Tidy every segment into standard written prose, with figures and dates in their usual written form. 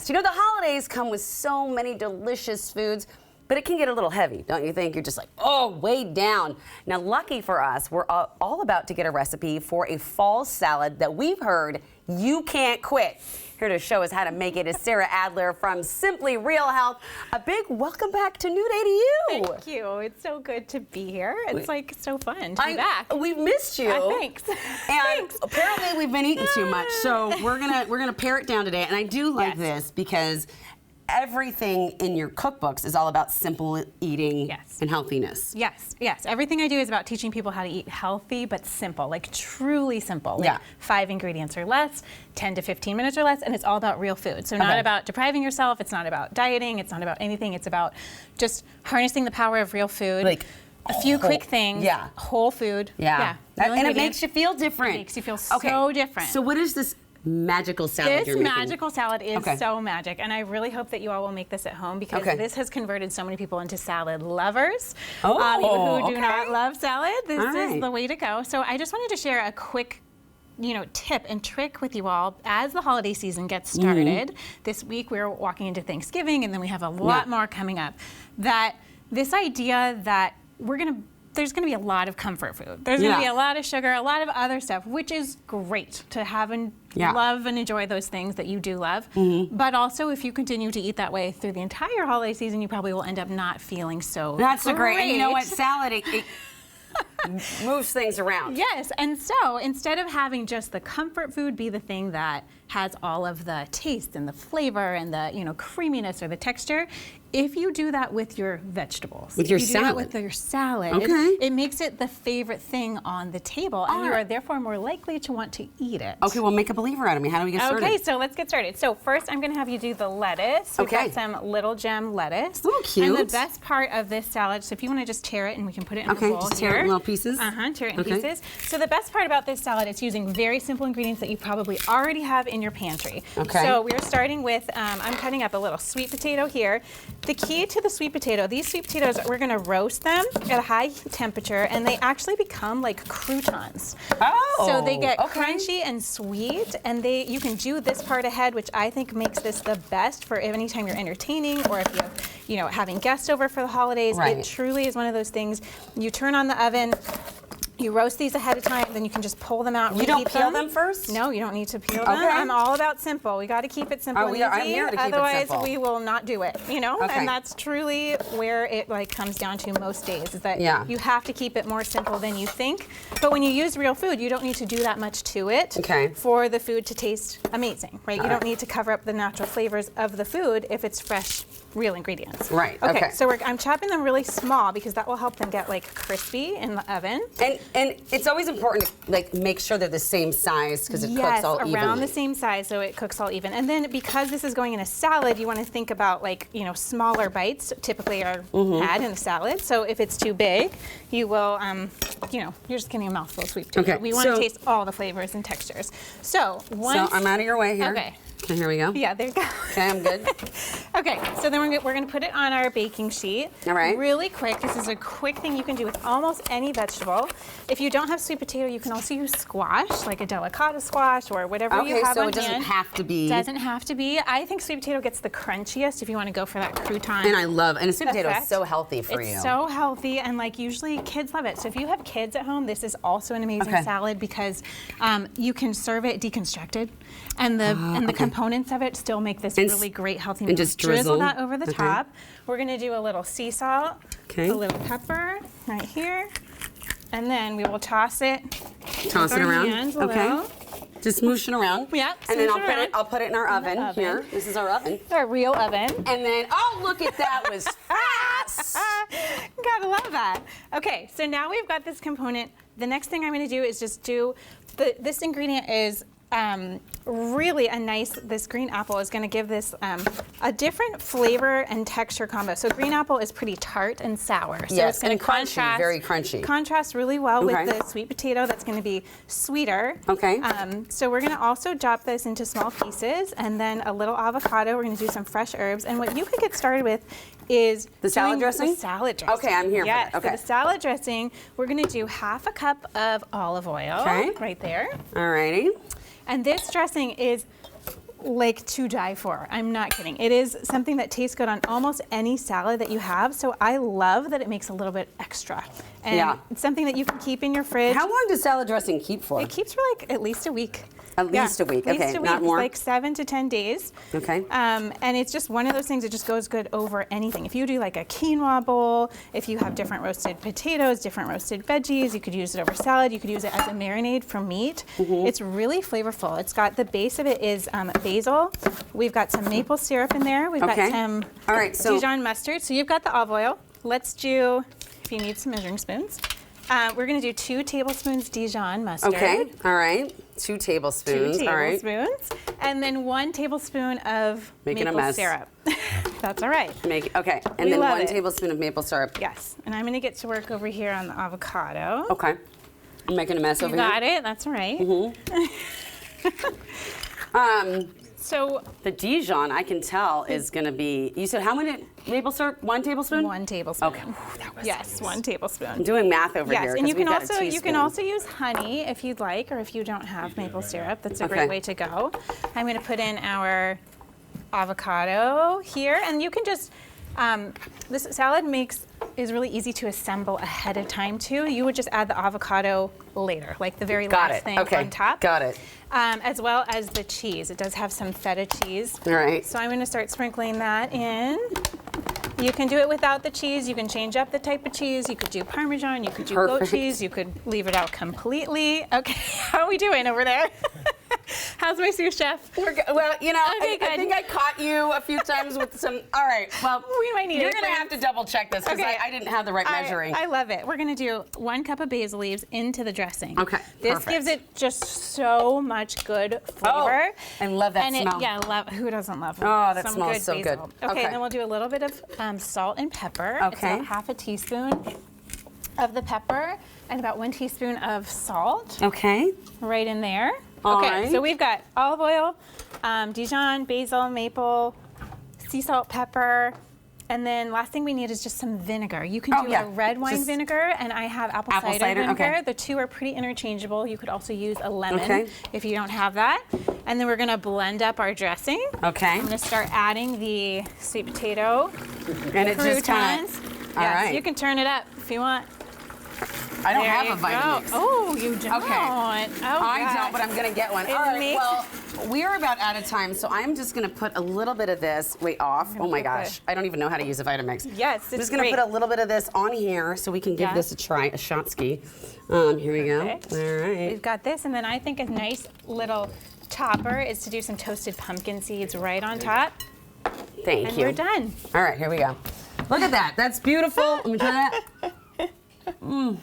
You know, the holidays come with so many delicious foods, but it can get a little heavy, don't you think? You're just like, oh, weighed down. Now, lucky for us, we're all about to get a recipe for a fall salad that we've heard you can't quit. Here to show us how to make it is Sarah Adler from Simply Real Health. A big welcome back to New Day to you. Thank you. It's so good to be here. It's like so fun to be back. We've missed you. Thanks. And Thanks. Apparently we've been eating too much, so we're gonna pare it down today. And I do like this because everything in your cookbooks is all about simple eating and healthiness. Yes. Everything I do is about teaching people how to eat healthy but simple, like truly simple. Like 5 ingredients or less, 10 to 15 minutes or less, and it's all about real food. So not about depriving yourself, it's not about dieting, it's not about anything, it's about just harnessing the power of real food. Like a few quick things, whole food. And it makes you feel different. It makes you feel so different. So what is this magical salad you're making? This magical salad is so magic, and I really hope that you all will make this at home because this has converted so many people into salad lovers. Even who do not love salad, this is the way to go. So I just wanted to share a quick tip and trick with you all as the holiday season gets started. This week we're walking into Thanksgiving, and then we have a lot more coming up. That this idea that there's going to be a lot of comfort food. There's going to be a lot of sugar, a lot of other stuff, which is great to have and love and enjoy those things that you do love. But also, if you continue to eat that way through the entire holiday season, you probably will end up not feeling so great. And you know what? Salad, it moves things around. Yes, and so instead of having just the comfort food be the thing that has all of the taste and the flavor and the creaminess or the texture, if you do that with your vegetables, with your salad, it makes it the favorite thing on the table, and you are therefore more likely to want to eat it. Okay, well, make a believer out of me. How do we get started? Okay, so let's get started. So first, I'm going to have you do the lettuce. We've got some little gem lettuce. Oh, cute. And the best part of this salad, so if you want to just tear it and we can put it in a bowl just tear it in little pieces. Tear it in pieces. So the best part about this salad, it's using very simple ingredients that you probably already have in your pantry. So we're starting with, I'm cutting up a little sweet potato here. The key to the sweet potato, these sweet potatoes, we're going to roast them at a high temperature, and they actually become like croutons. So they get crunchy and sweet, and you can do this part ahead, which I think makes this the best for any time you're entertaining or if you're having guests over for the holidays. It truly is one of those things. You turn on the oven, you roast these ahead of time, then you can just pull them out. You don't peel them first? No, you don't need to peel them. I'm all about simple. We got to keep it simple and easy. I'm here to keep it simple. Otherwise, we will not do it. And that's truly where it comes down to most days. Is that you have to keep it more simple than you think. But when you use real food, you don't need to do that much to it for the food to taste amazing, right? You don't need to cover up the natural flavors of the food if it's fresh, real ingredients. Okay. So I'm chopping them really small because that will help them get crispy in the oven. And it's always important to make sure they're the same size because it cooks all evenly. Around the same size so it cooks all even. And then because this is going in a salad, you want to think about smaller bites typically are had in a salad. So if it's too big, you will you're just getting a mouthful of sweet potato. We want to taste all the flavors and textures. So I'm out of your way here. Okay. Okay, here we go. Yeah, there you go. Okay, I'm good. Okay, so then we're going to put it on our baking sheet. All right. Really quick. This is a quick thing you can do with almost any vegetable. If you don't have sweet potato, you can also use squash, like a delicata squash or whatever you have on hand. Okay, so it doesn't have to be. Doesn't have to be. I think sweet potato gets the crunchiest if you want to go for that crouton. And a sweet potato is so healthy for you. It's so healthy, and usually kids love it. So if you have kids at home, this is also an amazing salad because you can serve it deconstructed, and the components of it still make this really great healthy meal. And just drizzle that over the top. We're going to do a little sea salt, a little pepper right here, and then we will toss it. Toss it around. Just smoosh it around. Yeah. And then I'll put it in our oven here. This is our oven. Our real oven. And then look at that, was fast. Gotta love that. Okay, so now we've got this component. The next thing I'm going to do is just do this ingredient is really a nice, this green apple is going to give this a different flavor and texture combo. So green apple is pretty tart and sour. So it's going to contrast, very crunchy. Contrast really well with the sweet potato that's going to be sweeter. So we're going to also chop this into small pieces, and then a little avocado. We're going to do some fresh herbs. And what you could get started with is the salad dressing? The salad dressing. Okay, I'm here for that. Okay. For the salad dressing, we're going to do half a cup of olive oil right there. Alrighty. And this dressing is like to die for. I'm not kidding. It is something that tastes good on almost any salad that you have. So I love that it makes a little bit extra. And it's something that you can keep in your fridge. How long does salad dressing keep for? It keeps for like at least a week. At least a week. Okay, not more. Like 7 to 10 days. Okay. And it's just one of those things that just goes good over anything. If you do like a quinoa bowl, if you have different roasted potatoes, different roasted veggies, you could use it over salad. You could use it as a marinade for meat. It's really flavorful. It's got, the base of it is basil. We've got some maple syrup in there. We've got some Dijon mustard. So you've got the olive oil. Let's do, if you need some measuring spoons, we're going to do 2 tablespoons Dijon mustard. Okay, all right. 2 tablespoons. 2 tablespoons. All right. And then 1 tablespoon of maple syrup. That's all right. Okay, and then 1 tablespoon of maple syrup. Yes, and I'm going to get to work over here on the avocado. Okay. I'm making a mess over here. You got it, that's all right. So the Dijon, I can tell, is going to be, you said how many maple syrup? 1 tablespoon? 1 tablespoon. Okay. That was yes, 1 tablespoon. I'm doing math over here. Yes, and you can also use honey if you'd like, or if you don't have maple syrup. That's a great way to go. I'm going to put in our avocado here, and you can just, this salad is really easy to assemble ahead of time too. You would just add the avocado later, like the very last thing on top. Got it. As well as the cheese. It does have some feta cheese. All right. So I'm going to start sprinkling that in. You can do it without the cheese. You can change up the type of cheese. You could do Parmesan. You could do goat cheese. You could leave it out completely. Okay, how are we doing over there? How's my sous chef? Well, you know, I think I caught you a few times with some. All right. Well, we might need you're going to have to double check this because I didn't have the right measuring. I love it. We're going to do 1 cup of basil leaves into the dressing. Okay. This gives it just so much good flavor. I love that smell. Yeah, who doesn't love that some smells good so basil. good. Okay, and then we'll do a little bit of salt and pepper. Okay. It's about 1/2 teaspoon of the pepper and about 1 teaspoon of salt. Okay. Right in there. All okay, right. so we've got olive oil, Dijon, basil, maple, sea salt, pepper, and then last thing we need is just some vinegar. You can do a red wine vinegar, and I have apple cider vinegar. Okay. The two are pretty interchangeable. You could also use a lemon if you don't have that. And then we're gonna blend up our dressing. Okay. I'm gonna start adding the sweet potato and it just kind of, all right. You can turn it up if you want. I don't have a Vitamix. Oh, you don't? Okay. I don't, but I'm going to get one. All right, well, we are about out of time, so I'm just going to put a little bit of this, off. Oh my gosh, I don't even know how to use a Vitamix. Yes, it's I'm just going to put a little bit of this on here so we can give this a try, a shot ski. Here we go. All right. We've got this, and then I think a nice little topper is to do some toasted pumpkin seeds right on top. Thank you. And we're done. All right, here we go. Look at that. That's beautiful. Let me try that.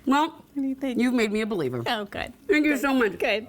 Well, you've made me a believer. Oh, good. Thank you so much. Good.